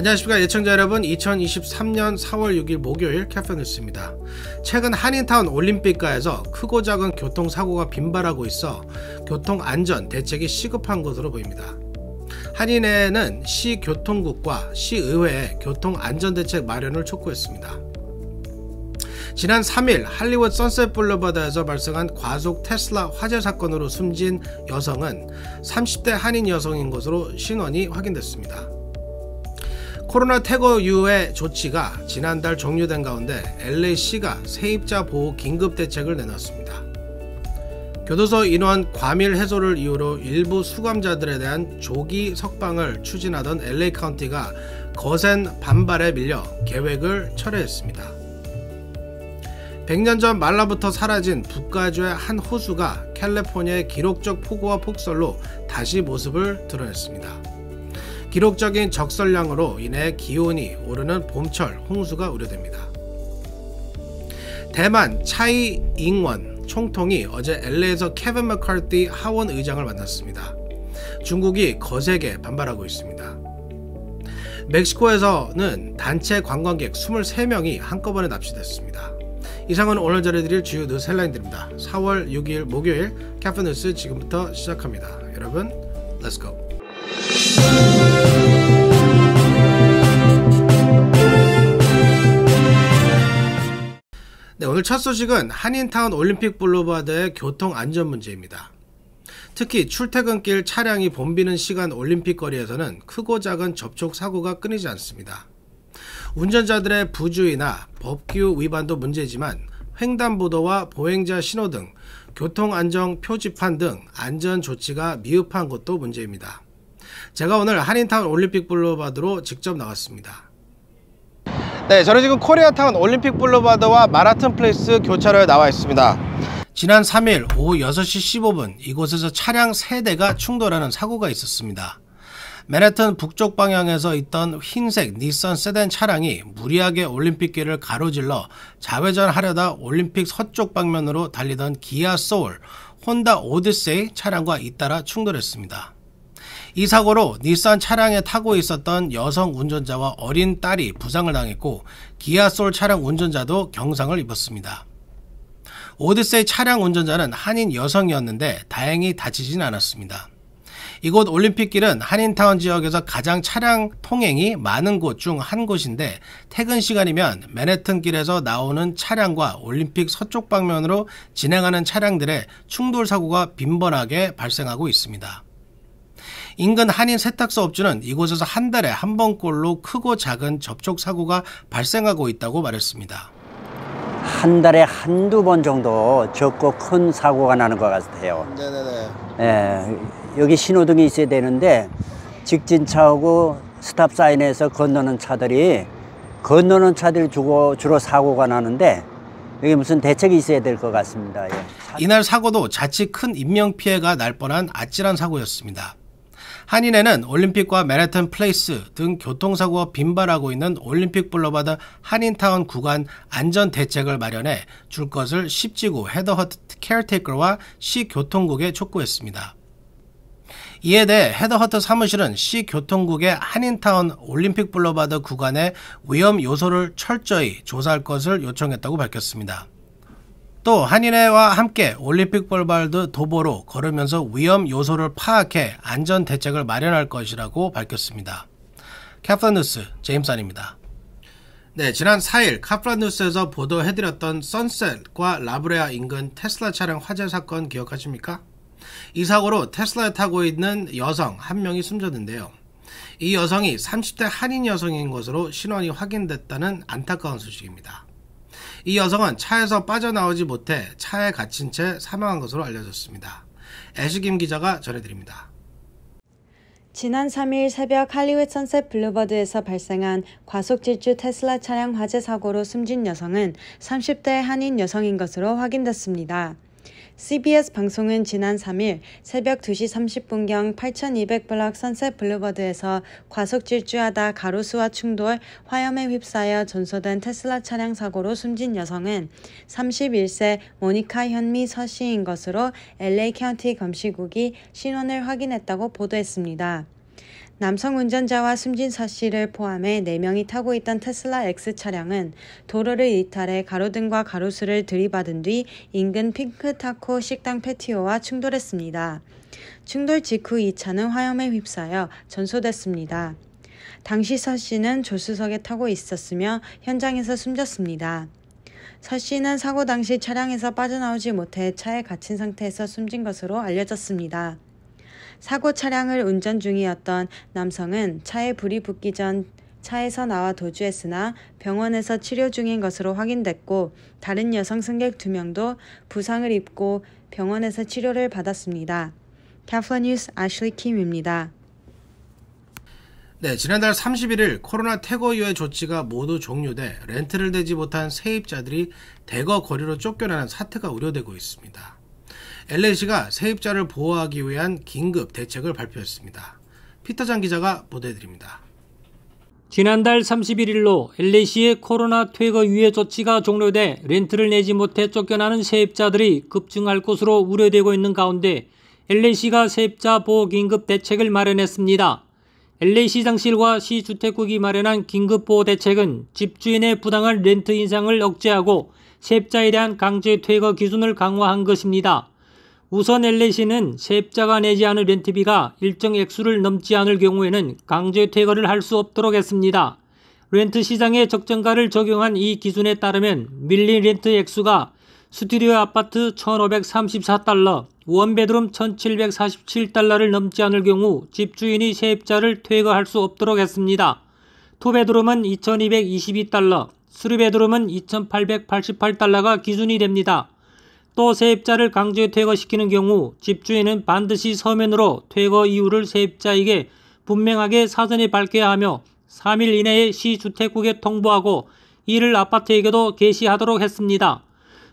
안녕하십니까 예청자 여러분. 2023년 4월 6일 목요일 캐페뉴스입니다. 최근 한인타운 올림픽가에서 크고 작은 교통사고가 빈발하고 있어 교통안전 대책이 시급한 것으로 보입니다. 한인회는 시교통국과 시의회에 교통안전대책 마련을 촉구했습니다. 지난 3일 할리우드 선셋 블루버드에서 발생한 과속 테슬라 화재 사건으로 숨진 여성은 30대 한인 여성인 것으로 신원이 확인됐습니다. 코로나 퇴거 이후의 조치가 지난달 종료된 가운데 LA시가 세입자 보호 긴급대책을 내놨습니다. 교도소 인원 과밀 해소를 이유로 일부 수감자들에 대한 조기 석방을 추진하던 LA 카운티가 거센 반발에 밀려 계획을 철회했습니다. 100년 전 말라부터 사라진 북가주의 한 호수가 캘리포니아의 기록적 폭우와 폭설로 다시 모습을 드러냈습니다. 기록적인 적설량으로 인해 기온이 오르는 봄철 홍수가 우려됩니다. 대만 차이 잉원 총통이 어제 LA에서 케빈 맥카티 하원 의장을 만났습니다. 중국이 거세게 반발하고 있습니다. 멕시코에서는 단체 관광객 23명이 한꺼번에 납치됐습니다. 이상은 오늘 전해드릴 주요 뉴스 헬라인들입니다. 4월 6일 목요일 캐페뉴스 지금부터 시작합니다. 여러분, Let's go! 네, 오늘 첫 소식은 한인타운 올림픽 블루버드의 교통 안전 문제입니다. 특히 출퇴근길 차량이 붐비는 시간 올림픽 거리에서는 크고 작은 접촉 사고가 끊이지 않습니다. 운전자들의 부주의나 법규 위반도 문제지만 횡단보도와 보행자 신호 등 교통안전 표지판 등 안전 조치가 미흡한 것도 문제입니다. 제가 오늘 한인타운 올림픽 블루버드로 직접 나왔습니다. 네, 저는 지금 코리아타운 올림픽 블루버드와 마라톤 플레이스 교차로에 나와 있습니다. 지난 3일 오후 6시 15분 이곳에서 차량 3대가 충돌하는 사고가 있었습니다. 맨해튼 북쪽 방향에서 있던 흰색 닛산 세단 차량이 무리하게 올림픽길을 가로질러 좌회전하려다 올림픽 서쪽 방면으로 달리던 기아 소울, 혼다 오디세이 차량과 잇따라 충돌했습니다. 이 사고로 닛산 차량에 타고 있었던 여성 운전자와 어린 딸이 부상을 당했고 기아 소울 차량 운전자도 경상을 입었습니다. 오디세이 차량 운전자는 한인 여성이었는데 다행히 다치진 않았습니다. 이곳 올림픽길은 한인타운 지역에서 가장 차량 통행이 많은 곳 중 한 곳인데 퇴근 시간이면 맨해튼 길에서 나오는 차량과 올림픽 서쪽 방면으로 진행하는 차량들의 충돌 사고가 빈번하게 발생하고 있습니다. 인근 한인 세탁소 업주는 이곳에서 한 달에 한 번꼴로 크고 작은 접촉 사고가 발생하고 있다고 말했습니다. 한 달에 한두 번 정도 적고 큰 사고가 나는 것 같아요. 네네네. 예, 여기 신호등이 있어야 되는데 직진차하고 스탑사인에서 건너는 차들이 주로 사고가 나는데 여기 무슨 대책이 있어야 될 것 같습니다. 예. 이날 사고도 자칫 큰 인명피해가 날 뻔한 아찔한 사고였습니다. 한인회는 올림픽과 맨해튼 플레이스 등 교통사고가 빈발하고 있는 올림픽 블루버드 한인타운 구간 안전 대책을 마련해 줄 것을 십지구 헤더허트 케어테이커와 시교통국에 촉구했습니다. 이에 대해 헤더허트 사무실은 시교통국에 한인타운 올림픽 블루버드 구간의 위험 요소를 철저히 조사할 것을 요청했다고 밝혔습니다. 또 한인회와 함께 올림픽 블루버드 도보로 걸으면서 위험 요소를 파악해 안전 대책을 마련할 것이라고 밝혔습니다. 캐플라뉴스 제임슨입니다. 네, 지난 4일 카플라뉴스에서 보도해드렸던 선셋과 라브레아 인근 테슬라 차량 화재 사건 기억하십니까? 이 사고로 테슬라에 타고 있는 여성 한 명이 숨졌는데요. 이 여성이 30대 한인 여성인 것으로 신원이 확인됐다는 안타까운 소식입니다. 이 여성은 차에서 빠져나오지 못해 차에 갇힌 채 사망한 것으로 알려졌습니다. 애시김 기자가 전해드립니다. 지난 3일 새벽 할리우드 선셋 블루버드에서 발생한 과속 질주 테슬라 차량 화재 사고로 숨진 여성은 30대 한인 여성인 것으로 확인됐습니다. CBS 방송은 지난 3일 새벽 2시 30분경 8200블럭 선셋 블루버드에서 과속 질주하다 가로수와 충돌, 화염에 휩싸여 전소된 테슬라 차량 사고로 숨진 여성은 31세 모니카 현미 서씨인 것으로 LA 카운티 검시국이 신원을 확인했다고 보도했습니다. 남성 운전자와 숨진 서 씨를 포함해 4명이 타고 있던 테슬라 X 차량은 도로를 이탈해 가로등과 가로수를 들이받은 뒤 인근 핑크타코 식당 패티오와 충돌했습니다. 충돌 직후 이 차는 화염에 휩싸여 전소됐습니다. 당시 서 씨는 조수석에 타고 있었으며 현장에서 숨졌습니다. 서 씨는 사고 당시 차량에서 빠져나오지 못해 차에 갇힌 상태에서 숨진 것으로 알려졌습니다. 사고 차량을 운전 중이었던 남성은 차에 불이 붙기 전 차에서 나와 도주했으나 병원에서 치료 중인 것으로 확인됐고 다른 여성 승객 2명도 부상을 입고 병원에서 치료를 받았습니다. 캐플러 뉴스 애슐리 킴입니다. 네, 지난달 31일 코로나 퇴거 이후의 조치가 모두 종료돼 렌트를 대지 못한 세입자들이 대거 거리로 쫓겨나는 사태가 우려되고 있습니다. LA시가 세입자를 보호하기 위한 긴급 대책을 발표했습니다. 피터장 기자가 보도해드립니다. 지난달 31일로 LA시의 코로나 퇴거 유예 조치가 종료돼 렌트를 내지 못해 쫓겨나는 세입자들이 급증할 것으로 우려되고 있는 가운데 LA시가 세입자 보호 긴급 대책을 마련했습니다. LA시장실과 시주택국이 마련한 긴급보호 대책은 집주인의 부당한 렌트 인상을 억제하고 세입자에 대한 강제 퇴거 기준을 강화한 것입니다. 우선 LA시는 세입자가 내지 않은 렌트비가 일정 액수를 넘지 않을 경우에는 강제 퇴거를 할 수 없도록 했습니다. 렌트 시장의 적정가를 적용한 이 기준에 따르면 밀린 렌트 액수가 스튜디오 아파트 1,534달러, 원베드룸 1,747달러를 넘지 않을 경우 집주인이 세입자를 퇴거할 수 없도록 했습니다. 투베드룸은 2,222달러, 쓰리베드룸은 2,888달러가 기준이 됩니다. 또 세입자를 강제 퇴거시키는 경우 집주인은 반드시 서면으로 퇴거 이유를 세입자에게 분명하게 사전에 밝혀야 하며 3일 이내에 시주택국에 통보하고 이를 아파트에게도 게시하도록 했습니다.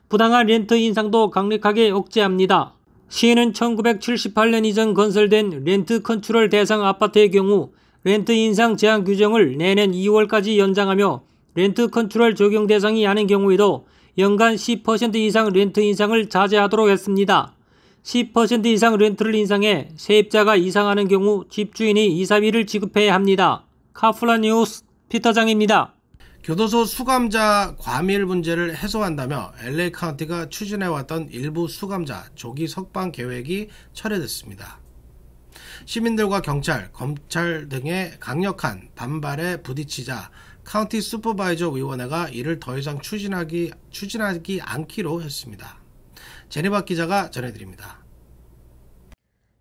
부당한 렌트 인상도 강력하게 억제합니다. 시는 1978년 이전 건설된 렌트 컨트롤 대상 아파트의 경우 렌트 인상 제한 규정을 내년 2월까지 연장하며 렌트 컨트롤 적용 대상이 아닌 경우에도 연간 10% 이상 렌트 인상을 자제하도록 했습니다. 10% 이상 렌트를 인상해 세입자가 이상하는 경우 집주인이 이사비를 지급해야 합니다. 카플러 뉴스 피터장입니다. 교도소 수감자 과밀 문제를 해소한다며 LA 카운티가 추진해왔던 일부 수감자 조기 석방 계획이 철회됐습니다. 시민들과 경찰, 검찰 등의 강력한 반발에 부딪히자 카운티 슈퍼바이저 위원회가 이를 더 이상 추진하기 않기로 했습니다. 제니박 기자가 전해드립니다.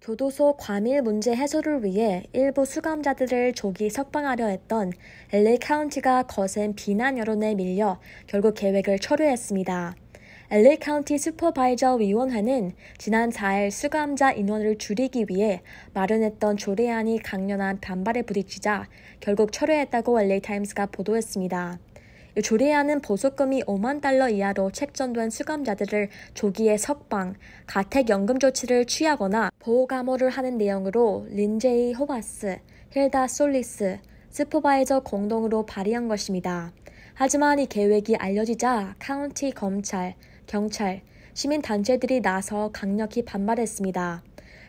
교도소 과밀 문제 해소를 위해 일부 수감자들을 조기 석방하려 했던 LA 카운티가 거센 비난 여론에 밀려 결국 계획을 철회했습니다. LA 카운티 슈퍼바이저 위원회는 지난 4일 수감자 인원을 줄이기 위해 마련했던 조례안이 강렬한 반발에 부딪히자 결국 철회했다고 LA 타임스가 보도했습니다. 이 조례안은 보석금이 5만 달러 이하로 책정된 수감자들을 조기에 석방, 가택연금 조치를 취하거나 보호감호를 하는 내용으로 린제이 호바스, 힐다 솔리스, 슈퍼바이저 공동으로 발의한 것입니다. 하지만 이 계획이 알려지자 카운티 검찰, 경찰, 시민단체들이 나서 강력히 반발했습니다.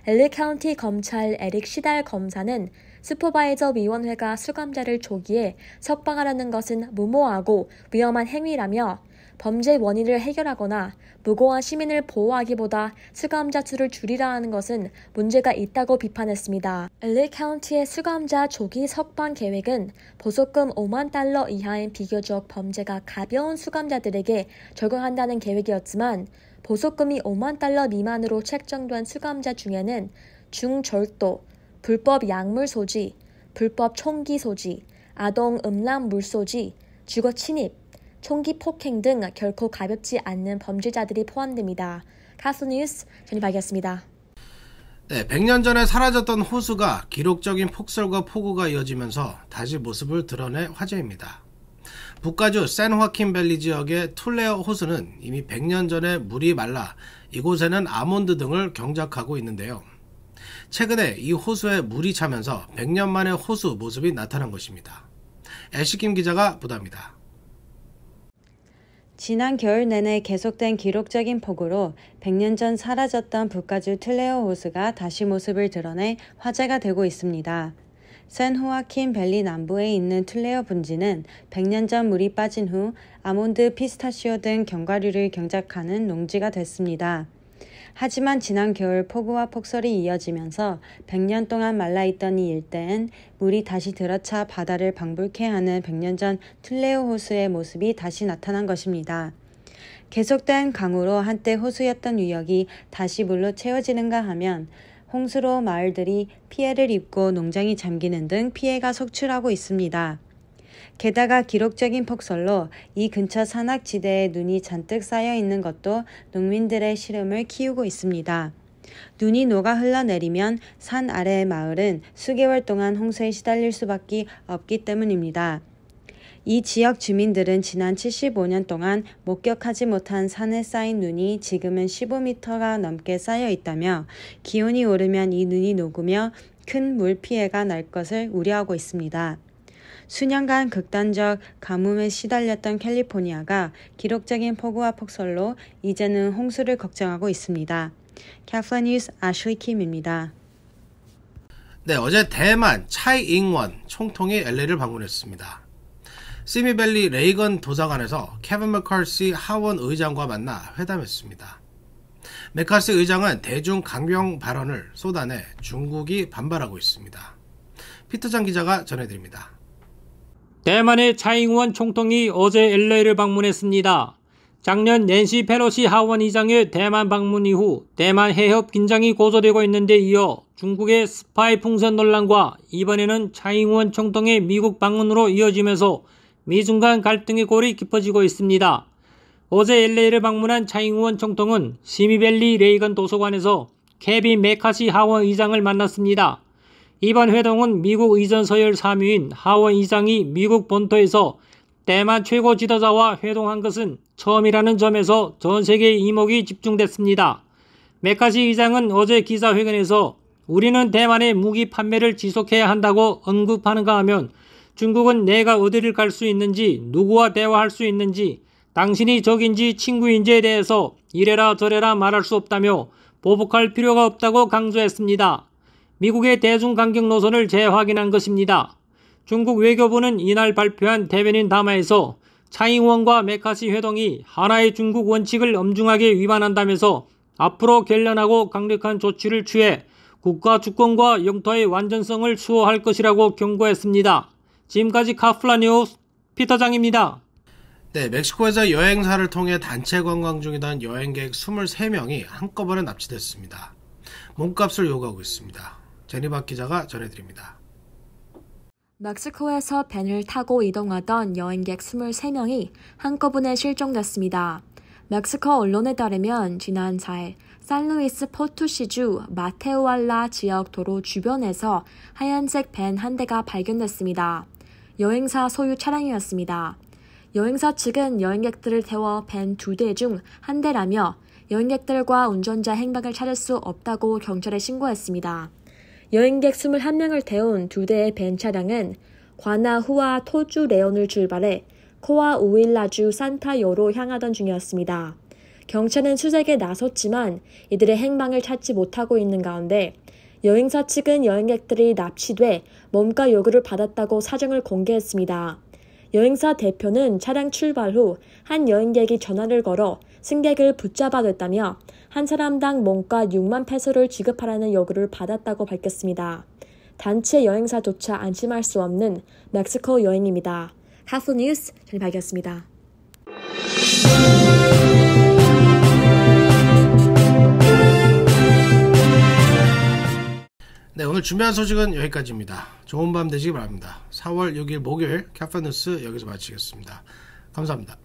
LA 카운티 검찰 에릭 시달 검사는 슈퍼바이저 위원회가 수감자를 조기에 석방하려는 것은 무모하고 위험한 행위라며 범죄 원인을 해결하거나 무고한 시민을 보호하기보다 수감자 수를 줄이려 하는 것은 문제가 있다고 비판했습니다. LA 카운티의 수감자 조기 석방 계획은 보석금 5만 달러 이하인 비교적 범죄가 가벼운 수감자들에게 적용한다는 계획이었지만 보석금이 5만 달러 미만으로 책정된 수감자 중에는 중절도, 불법 약물 소지, 불법 총기 소지, 아동 음란 물 소지, 주거 침입, 총기 폭행 등 결코 가볍지 않는 범죄자들이 포함됩니다. 카슬 뉴스 전희박이었습니다. 네, 100년 전에 사라졌던 호수가 기록적인 폭설과 폭우가 이어지면서 다시 모습을 드러내 화제입니다. 북가주 샌호아킨밸리 지역의 툴레어 호수는 이미 100년 전에 물이 말라 이곳에는 아몬드 등을 경작하고 있는데요. 최근에 이 호수에 물이 차면서 100년 만에 호수 모습이 나타난 것입니다. 애쉬킴 기자가 보도합니다. 지난 겨울 내내 계속된 기록적인 폭우로 100년 전 사라졌던 북가주 툴레어 호수가 다시 모습을 드러내 화제가 되고 있습니다. 샌호아킨 밸리 남부에 있는 툴레어 분지는 100년 전 물이 빠진 후 아몬드, 피스타치오 등 견과류를 경작하는 농지가 됐습니다. 하지만 지난 겨울 폭우와 폭설이 이어지면서 100년 동안 말라있던 이 일대엔 물이 다시 들어차 바다를 방불케 하는 100년 전 툴레오 호수의 모습이 다시 나타난 것입니다. 계속된 강우로 한때 호수였던 유역이 다시 물로 채워지는가 하면 홍수로 마을들이 피해를 입고 농장이 잠기는 등 피해가 속출하고 있습니다. 게다가 기록적인 폭설로 이 근처 산악지대에 눈이 잔뜩 쌓여 있는 것도 농민들의 시름을 키우고 있습니다. 눈이 녹아 흘러내리면 산 아래의 마을은 수개월 동안 홍수에 시달릴 수밖에 없기 때문입니다. 이 지역 주민들은 지난 75년 동안 목격하지 못한 산에 쌓인 눈이 지금은 15m가 넘게 쌓여 있다며 기온이 오르면 이 눈이 녹으며 큰 물 피해가 날 것을 우려하고 있습니다. 수년간 극단적 가뭄에 시달렸던 캘리포니아가 기록적인 폭우와 폭설로 이제는 홍수를 걱정하고 있습니다. 캐플라 뉴스 애슐리 킴입니다. 네, 어제 대만 차이잉원 총통이 LA를 방문했습니다. 시미밸리 레이건 도서관에서 케빈 맥카시 하원 의장과 만나 회담했습니다. 맥카시 의장은 대중 강경 발언을 쏟아내 중국이 반발하고 있습니다. 피터장 기자가 전해드립니다. 대만의 차이잉원 총통이 어제 LA를 방문했습니다. 작년 낸시 펠로시 하원 의장의 대만 방문 이후 대만 해협 긴장이 고조되고 있는데 이어 중국의 스파이 풍선 논란과 이번에는 차이잉원 총통의 미국 방문으로 이어지면서 미중 간 갈등의 골이 깊어지고 있습니다. 어제 LA를 방문한 차이잉원 총통은 시미밸리 레이건 도서관에서 케빈 맥카시 하원 의장을 만났습니다. 이번 회동은 미국 의전 서열 3위인 하원 의장이 미국 본토에서 대만 최고 지도자와 회동한 것은 처음이라는 점에서 전 세계의 이목이 집중됐습니다. 맥카시 의장은 어제 기자회견에서 우리는 대만의 무기 판매를 지속해야 한다고 언급하는가 하면 중국은 내가 어디를 갈 수 있는지, 누구와 대화할 수 있는지, 당신이 적인지 친구인지에 대해서 이래라 저래라 말할 수 없다며 보복할 필요가 없다고 강조했습니다. 미국의 대중강경 노선을 재확인한 것입니다. 중국 외교부는 이날 발표한 대변인 담화에서 차이잉원과 맥카시 회동이 하나의 중국 원칙을 엄중하게 위반한다면서 앞으로 결연하고 강력한 조치를 취해 국가 주권과 영토의 완전성을 수호할 것이라고 경고했습니다. 지금까지 카플라 뉴스 피터장입니다. 네, 멕시코에서 여행사를 통해 단체 관광 중이던 여행객 23명이 한꺼번에 납치됐습니다. 몸값을 요구하고 있습니다. 제니박 기자가 전해드립니다. 멕시코에서 밴을 타고 이동하던 여행객 23명이 한꺼번에 실종됐습니다. 멕시코 언론에 따르면 지난 4일 산루이스 포투시주 마테우알라 지역 도로 주변에서 하얀색 밴 한 대가 발견됐습니다. 여행사 소유 차량이었습니다. 여행사 측은 여행객들을 태워 밴 2대 중 한 대라며 여행객들과 운전자 행방을 찾을 수 없다고 경찰에 신고했습니다. 여행객 21명을 태운 2대의 밴 차량은 과나후와 토주 레온을 출발해 코아우일라주 산타요로 향하던 중이었습니다. 경찰은 수색에 나섰지만 이들의 행방을 찾지 못하고 있는 가운데 여행사 측은 여행객들이 납치돼 몸가 요구를 받았다고 사정을 공개했습니다. 여행사 대표는 차량 출발 후 한 여행객이 전화를 걸어 승객을 붙잡아댔다며 한 사람당 몸가 6만 페소를 지급하라는 요구를 받았다고 밝혔습니다. 단체 여행사조차 안심할 수 없는 멕시코 여행입니다. 카플라 뉴스 전해드리겠습니다. 네, 오늘 준비한 소식은 여기까지입니다. 좋은 밤 되시기 바랍니다. 4월 6일 목요일 캐플라 뉴스 여기서 마치겠습니다. 감사합니다.